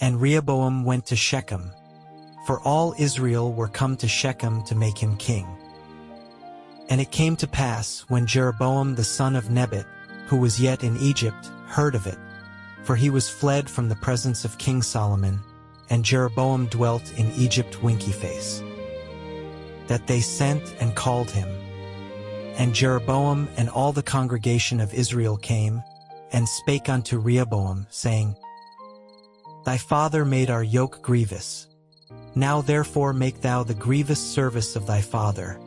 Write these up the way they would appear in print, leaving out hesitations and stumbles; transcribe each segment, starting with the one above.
And Rehoboam went to Shechem, for all Israel were come to Shechem to make him king. And it came to pass, when Jeroboam the son of Nebat, who was yet in Egypt, heard of it, for he was fled from the presence of King Solomon, and Jeroboam dwelt in Egypt winky-face, that they sent and called him. And Jeroboam and all the congregation of Israel came, and spake unto Rehoboam, saying, Thy father made our yoke grievous. Now therefore make thou the grievous service of thy father,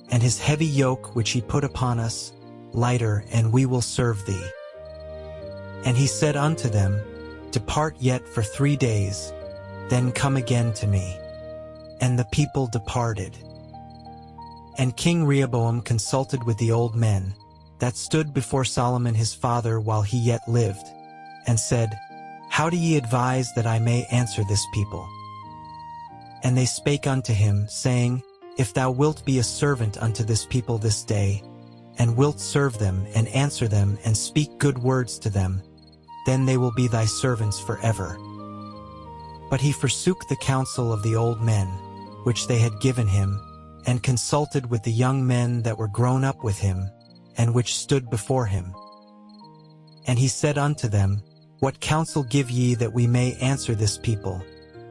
and his heavy yoke which he put upon us, lighter, and we will serve thee. And he said unto them, Depart yet for 3 days, then come again to me. And the people departed. And King Rehoboam consulted with the old men that stood before Solomon his father while he yet lived, and said, How do ye advise that I may answer this people? And they spake unto him, saying, If thou wilt be a servant unto this people this day, and wilt serve them, and answer them, and speak good words to them, then they will be thy servants forever. But he forsook the counsel of the old men, which they had given him, and consulted with the young men that were grown up with him, and which stood before him. And he said unto them, What counsel give ye that we may answer this people,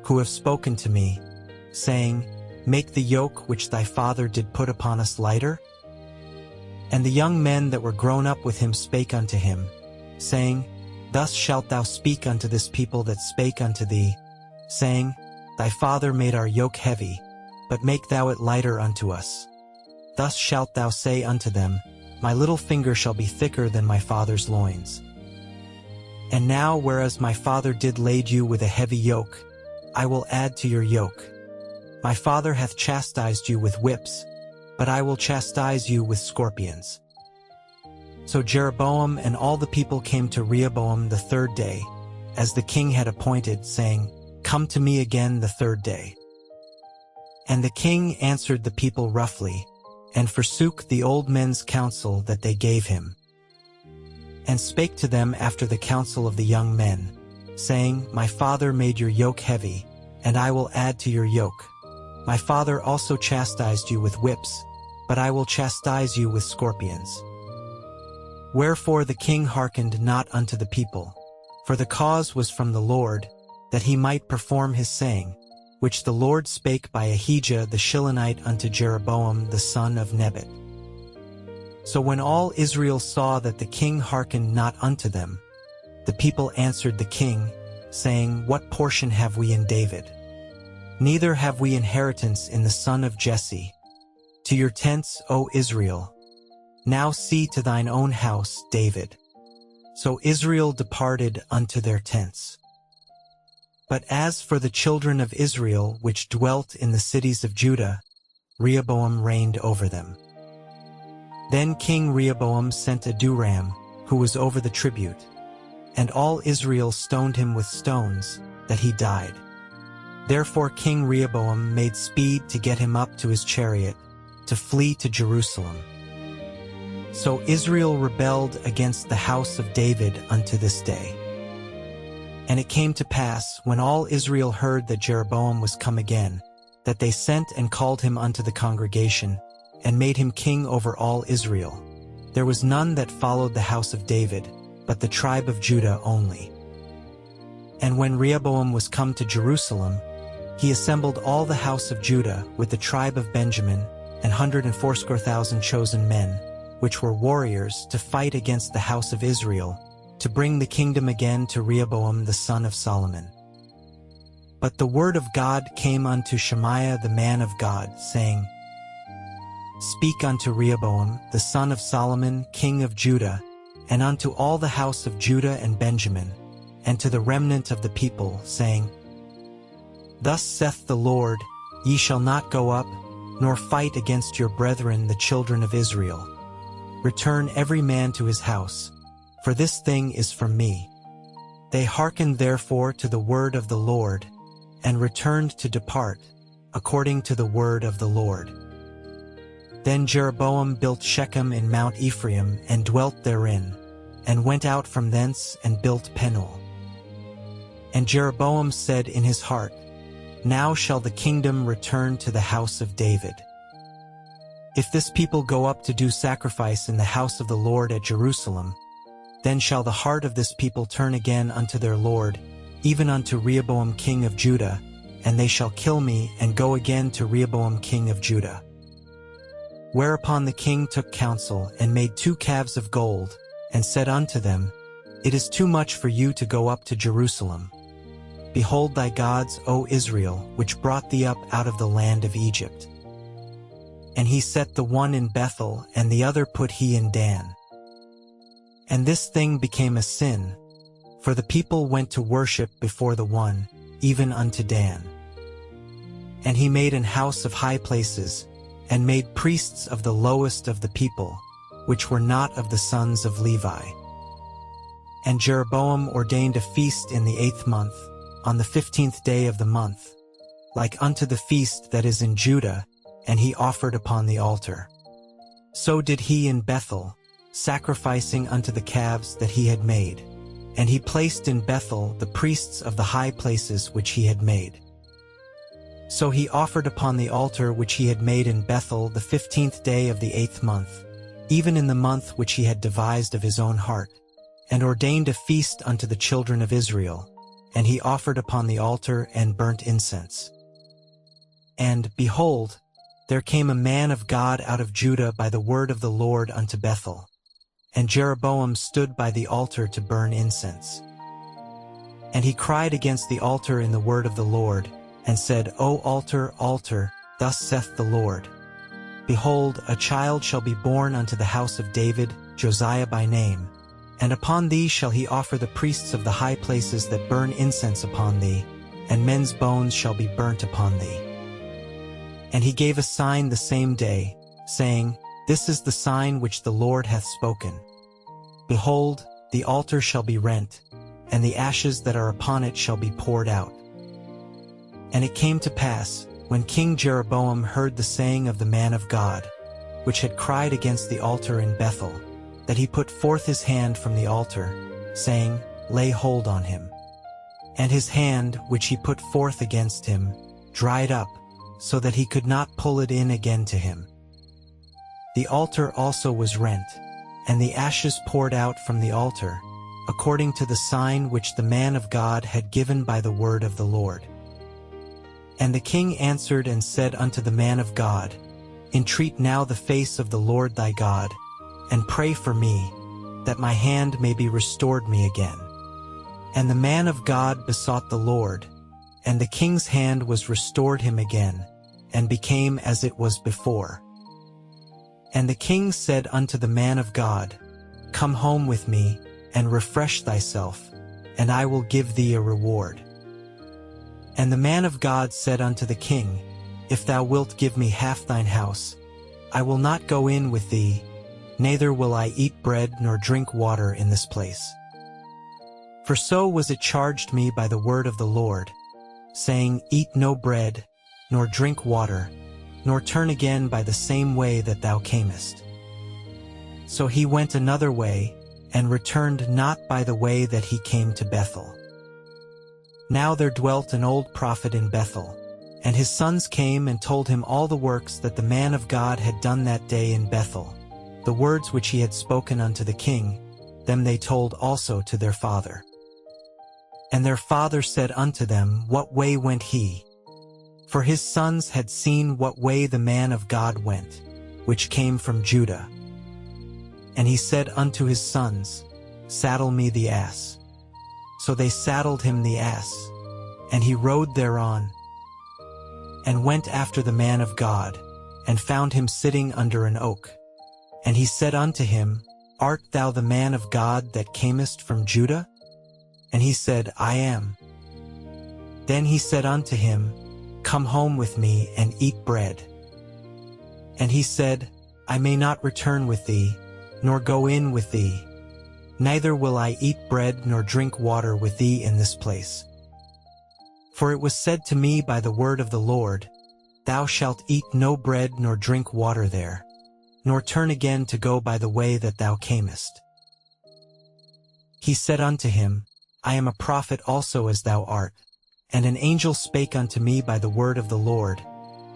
who have spoken to me, saying, Make the yoke which thy father did put upon us lighter? And the young men that were grown up with him spake unto him, saying, Thus shalt thou speak unto this people that spake unto thee, saying, Thy father made our yoke heavy, but make thou it lighter unto us. Thus shalt thou say unto them, My little finger shall be thicker than my father's loins. And now, whereas my father did lade you with a heavy yoke, I will add to your yoke. My father hath chastised you with whips, but I will chastise you with scorpions. So Jeroboam and all the people came to Rehoboam the 3rd day, as the king had appointed, saying, Come to me again the 3rd day. And the king answered the people roughly, and forsook the old men's counsel that they gave him, and spake to them after the counsel of the young men, saying, My father made your yoke heavy, and I will add to your yoke. My father also chastised you with whips, but I will chastise you with scorpions. Wherefore the king hearkened not unto the people, for the cause was from the Lord, that he might perform his saying, which the Lord spake by Ahijah the Shilonite unto Jeroboam the son of Nebat. So when all Israel saw that the king hearkened not unto them, the people answered the king, saying, What portion have we in David? Neither have we inheritance in the son of Jesse. To your tents, O Israel. Now see to thine own house, David. So Israel departed unto their tents. But as for the children of Israel which dwelt in the cities of Judah, Rehoboam reigned over them. Then King Rehoboam sent Adoram, who was over the tribute, and all Israel stoned him with stones, that he died. Therefore King Rehoboam made speed to get him up to his chariot, to flee to Jerusalem. So Israel rebelled against the house of David unto this day. And it came to pass, when all Israel heard that Jeroboam was come again, that they sent and called him unto the congregation, and made him king over all Israel. There was none that followed the house of David, but the tribe of Judah only. And when Rehoboam was come to Jerusalem, he assembled all the house of Judah with the tribe of Benjamin, 180,000 chosen men, which were warriors, to fight against the house of Israel, to bring the kingdom again to Rehoboam the son of Solomon. But the word of God came unto Shemaiah the man of God, saying, Speak unto Rehoboam the son of Solomon, king of Judah, and unto all the house of Judah and Benjamin, and to the remnant of the people, saying, Thus saith the Lord, Ye shall not go up, nor fight against your brethren the children of Israel. Return every man to his house, for this thing is from me. They hearkened therefore to the word of the Lord, and returned to depart, according to the word of the Lord. Then Jeroboam built Shechem in Mount Ephraim, and dwelt therein, and went out from thence and built Penuel. And Jeroboam said in his heart, Now shall the kingdom return to the house of David. If this people go up to do sacrifice in the house of the Lord at Jerusalem, then shall the heart of this people turn again unto their Lord, even unto Rehoboam king of Judah, and they shall kill me and go again to Rehoboam king of Judah. Whereupon the king took counsel and made 2 calves of gold, and said unto them, It is too much for you to go up to Jerusalem. Behold thy gods, O Israel, which brought thee up out of the land of Egypt. And he set the one in Bethel, and the other put he in Dan. And this thing became a sin, for the people went to worship before the one, even unto Dan. And he made an house of high places, and made priests of the lowest of the people, which were not of the sons of Levi. And Jeroboam ordained a feast in the 8th month, on the 15th day of the month, like unto the feast that is in Judah, and he offered upon the altar. So did he in Bethel, sacrificing unto the calves that he had made. And he placed in Bethel the priests of the high places which he had made. So he offered upon the altar which he had made in Bethel the 15th day of the 8th month, even in the month which he had devised of his own heart, and ordained a feast unto the children of Israel, and he offered upon the altar and burnt incense. And, behold, there came a man of God out of Judah by the word of the Lord unto Bethel. And Jeroboam stood by the altar to burn incense. And he cried against the altar in the word of the Lord, and said, O altar, altar, thus saith the Lord, Behold, a child shall be born unto the house of David, Josiah by name, and upon thee shall he offer the priests of the high places that burn incense upon thee, and men's bones shall be burnt upon thee. And he gave a sign the same day, saying, This is the sign which the Lord hath spoken. Behold, the altar shall be rent, and the ashes that are upon it shall be poured out. And it came to pass, when King Jeroboam heard the saying of the man of God, which had cried against the altar in Bethel, that he put forth his hand from the altar, saying, Lay hold on him. And his hand, which he put forth against him, dried up, so that he could not pull it in again to him. The altar also was rent, and the ashes poured out from the altar, according to the sign which the man of God had given by the word of the Lord. And the king answered and said unto the man of God, Entreat now the face of the Lord thy God, and pray for me, that my hand may be restored me again. And the man of God besought the Lord, and the king's hand was restored him again, and became as it was before. And the king said unto the man of God, Come home with me, and refresh thyself, and I will give thee a reward. And the man of God said unto the king, If thou wilt give me half thine house, I will not go in with thee, neither will I eat bread nor drink water in this place. For so was it charged me by the word of the Lord, saying, Eat no bread, nor drink water, nor turn again by the same way that thou camest. So he went another way, and returned not by the way that he came to Bethel. Now there dwelt an old prophet in Bethel, and his sons came and told him all the works that the man of God had done that day in Bethel, the words which he had spoken unto the king, them they told also to their father. And their father said unto them, What way went he? For his sons had seen what way the man of God went, which came from Judah. And he said unto his sons, Saddle me the ass. So they saddled him the ass, and he rode thereon, and went after the man of God, and found him sitting under an oak. And he said unto him, Art thou the man of God that camest from Judah? And he said, I am. Then he said unto him, Come home with me and eat bread. And he said, I may not return with thee, nor go in with thee, neither will I eat bread nor drink water with thee in this place. For it was said to me by the word of the Lord, Thou shalt eat no bread nor drink water there, nor turn again to go by the way that thou camest. He said unto him, I am a prophet also as thou art. And an angel spake unto me by the word of the Lord,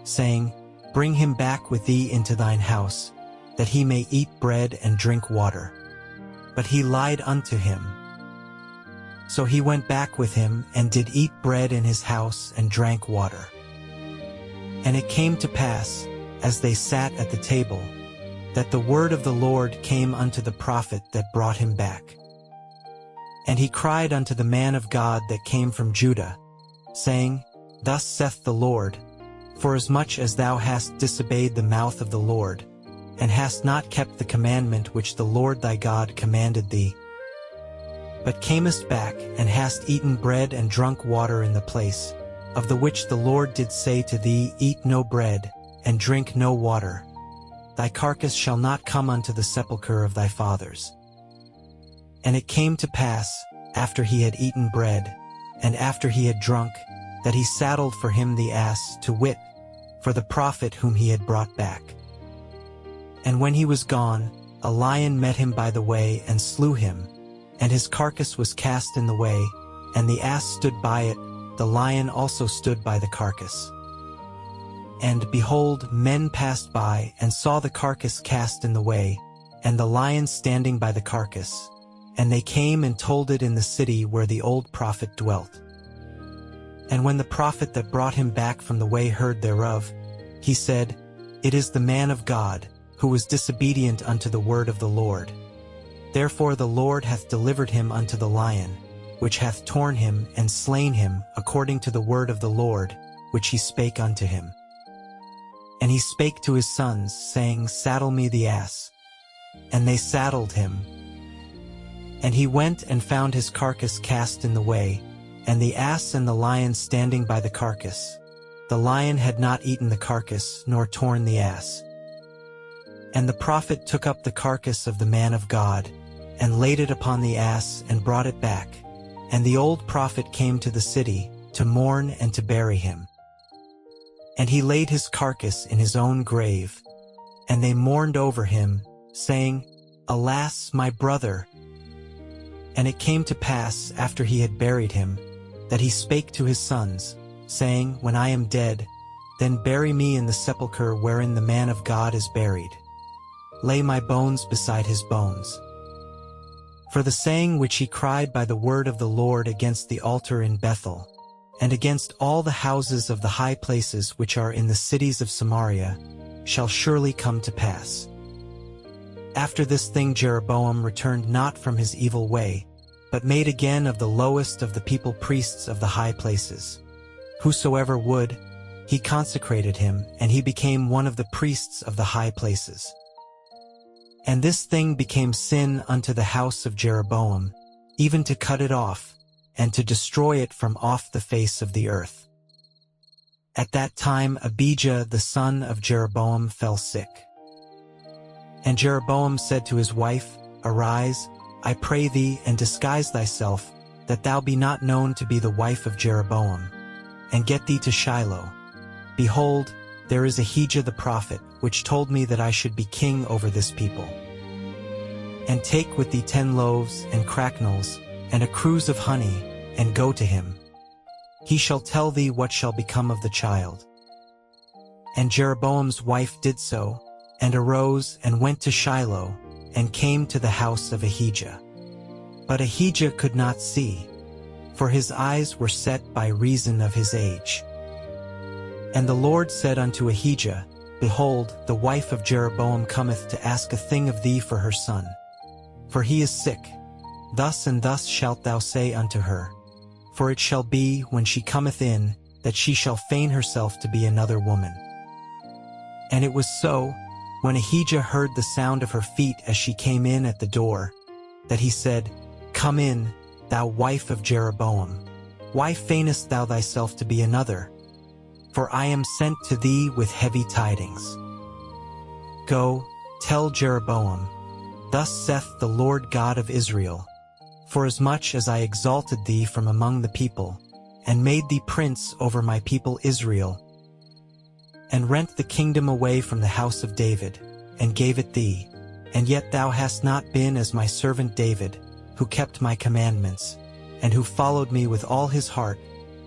saying, Bring him back with thee into thine house, that he may eat bread and drink water. But he lied unto him. So he went back with him, and did eat bread in his house, and drank water. And it came to pass, as they sat at the table, that the word of the Lord came unto the prophet that brought him back. And he cried unto the man of God that came from Judah, saying, Thus saith the Lord, Forasmuch as thou hast disobeyed the mouth of the Lord, and hast not kept the commandment which the Lord thy God commanded thee, but camest back, and hast eaten bread and drunk water in the place, of the which the Lord did say to thee, Eat no bread, and drink no water, thy carcass shall not come unto the sepulchre of thy fathers. And it came to pass, after he had eaten bread, and after he had drunk, that he saddled for him the ass, to wit, for the prophet whom he had brought back. And when he was gone, a lion met him by the way, and slew him, and his carcass was cast in the way, and the ass stood by it, the lion also stood by the carcass. And behold, men passed by, and saw the carcass cast in the way, and the lion standing by the carcass. And they came and told it in the city where the old prophet dwelt. And when the prophet that brought him back from the way heard thereof, he said, It is the man of God, who was disobedient unto the word of the Lord. Therefore the Lord hath delivered him unto the lion, which hath torn him and slain him according to the word of the Lord, which he spake unto him. And he spake to his sons, saying, Saddle me the ass. And they saddled him. And he went and found his carcass cast in the way, and the ass and the lion standing by the carcass. The lion had not eaten the carcass, nor torn the ass. And the prophet took up the carcass of the man of God, and laid it upon the ass, and brought it back. And the old prophet came to the city, to mourn and to bury him. And he laid his carcass in his own grave, and they mourned over him, saying, Alas, my brother! And it came to pass, after he had buried him, that he spake to his sons, saying, When I am dead, then bury me in the sepulchre wherein the man of God is buried. Lay my bones beside his bones. For the saying which he cried by the word of the Lord against the altar in Bethel, and against all the houses of the high places which are in the cities of Samaria, shall surely come to pass. After this thing Jeroboam returned not from his evil way, but made again of the lowest of the people priests of the high places. Whosoever would, he consecrated him, and he became one of the priests of the high places. And this thing became sin unto the house of Jeroboam, even to cut it off, and to destroy it from off the face of the earth. At that time Abijah the son of Jeroboam fell sick. And Jeroboam said to his wife, Arise, I pray thee, and disguise thyself, that thou be not known to be the wife of Jeroboam, and get thee to Shiloh. Behold, there is Ahijah the prophet, which told me that I should be king over this people. And take with thee 10 loaves and cracknels, and a cruse of honey, and go to him. He shall tell thee what shall become of the child. And Jeroboam's wife did so, and arose and went to Shiloh, and came to the house of Ahijah. But Ahijah could not see, for his eyes were set by reason of his age. And the Lord said unto Ahijah, Behold, the wife of Jeroboam cometh to ask a thing of thee for her son. For he is sick. Thus and thus shalt thou say unto her. For it shall be, when she cometh in, that she shall feign herself to be another woman. And it was so, when Ahijah heard the sound of her feet as she came in at the door, that he said, Come in, thou wife of Jeroboam. Why feignest thou thyself to be another? For I am sent to thee with heavy tidings. Go, tell Jeroboam, Thus saith the Lord God of Israel, Forasmuch as I exalted thee from among the people, and made thee prince over my people Israel, and rent the kingdom away from the house of David, and gave it thee, and yet thou hast not been as my servant David, who kept my commandments, and who followed me with all his heart,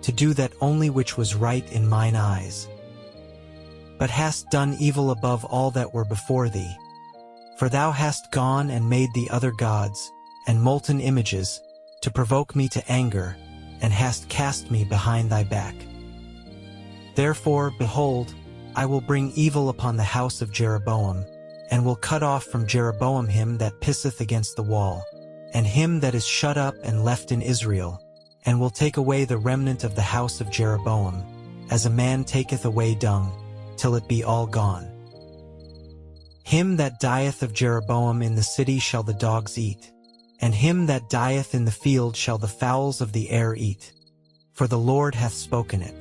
to do that only which was right in mine eyes. But hast done evil above all that were before thee. For thou hast gone and made thee other gods, and molten images, to provoke me to anger, and hast cast me behind thy back. Therefore, behold, I will bring evil upon the house of Jeroboam, and will cut off from Jeroboam him that pisseth against the wall, and him that is shut up and left in Israel, and will take away the remnant of the house of Jeroboam, as a man taketh away dung, till it be all gone. Him that dieth of Jeroboam in the city shall the dogs eat, and him that dieth in the field shall the fowls of the air eat, for the Lord hath spoken it.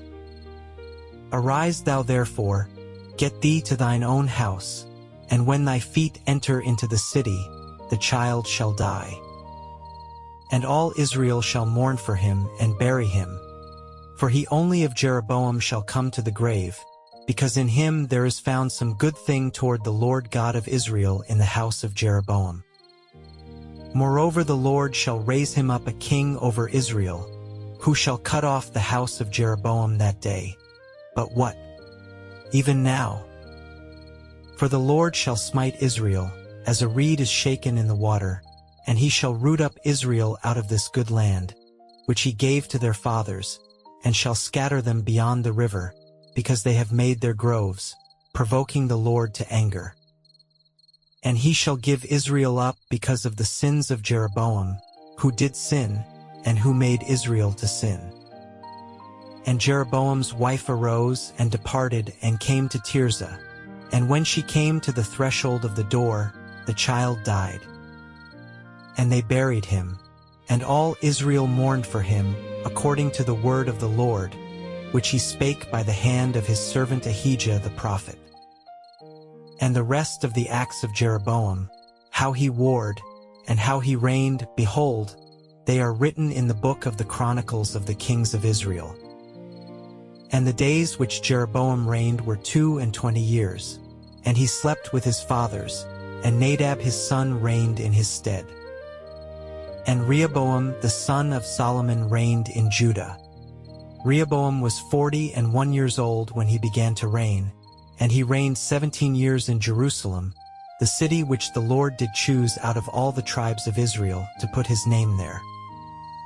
Arise thou therefore, get thee to thine own house, and when thy feet enter into the city, the child shall die. And all Israel shall mourn for him and bury him, for he only of Jeroboam shall come to the grave, because in him there is found some good thing toward the Lord God of Israel in the house of Jeroboam. Moreover, the Lord shall raise him up a king over Israel, who shall cut off the house of Jeroboam that day. But what? Even now? For the Lord shall smite Israel, as a reed is shaken in the water, and he shall root up Israel out of this good land, which he gave to their fathers, and shall scatter them beyond the river, because they have made their groves, provoking the Lord to anger. And he shall give Israel up because of the sins of Jeroboam, who did sin, and who made Israel to sin. And Jeroboam's wife arose and departed and came to Tirzah, and when she came to the threshold of the door, the child died. And they buried him, and all Israel mourned for him, according to the word of the Lord, which he spake by the hand of his servant Ahijah the prophet. And the rest of the acts of Jeroboam, how he warred, and how he reigned, behold, they are written in the book of the Chronicles of the kings of Israel. And the days which Jeroboam reigned were 22 years, and he slept with his fathers, and Nadab his son reigned in his stead. And Rehoboam the son of Solomon reigned in Judah. Rehoboam was 41 years old when he began to reign, and he reigned 17 years in Jerusalem, the city which the Lord did choose out of all the tribes of Israel to put his name there.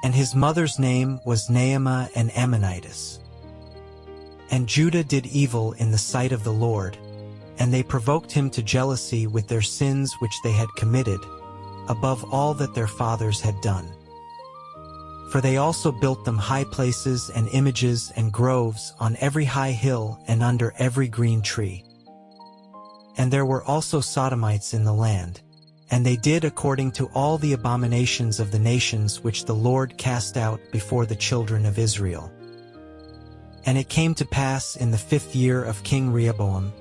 And his mother's name was Naamah an Ammonitess. And Judah did evil in the sight of the Lord, and they provoked him to jealousy with their sins which they had committed, above all that their fathers had done. For they also built them high places and images and groves on every high hill and under every green tree. And there were also Sodomites in the land, and they did according to all the abominations of the nations which the Lord cast out before the children of Israel. And it came to pass in the 5th year of King Rehoboam,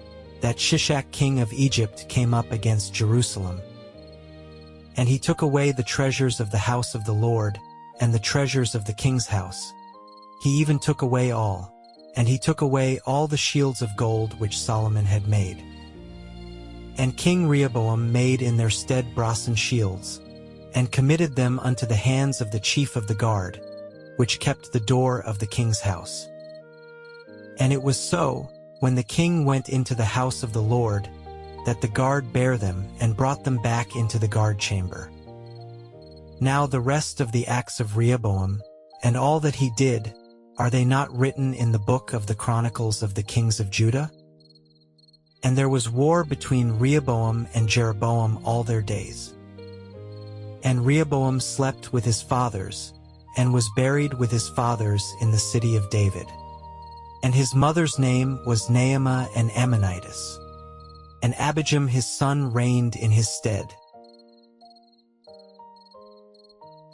that Shishak king of Egypt came up against Jerusalem. And he took away the treasures of the house of the Lord, and the treasures of the king's house. He even took away all, and he took away all the shields of gold which Solomon had made. And King Rehoboam made in their stead brasen shields, and committed them unto the hands of the chief of the guard, which kept the door of the king's house. And it was so, when the king went into the house of the Lord, that the guard bare them and brought them back into the guard chamber. Now the rest of the acts of Rehoboam, and all that he did, are they not written in the book of the Chronicles of the kings of Judah? And there was war between Rehoboam and Jeroboam all their days. And Rehoboam slept with his fathers, and was buried with his fathers in the city of David. And his mother's name was Naamah an Ammonitess. And Abijam his son reigned in his stead.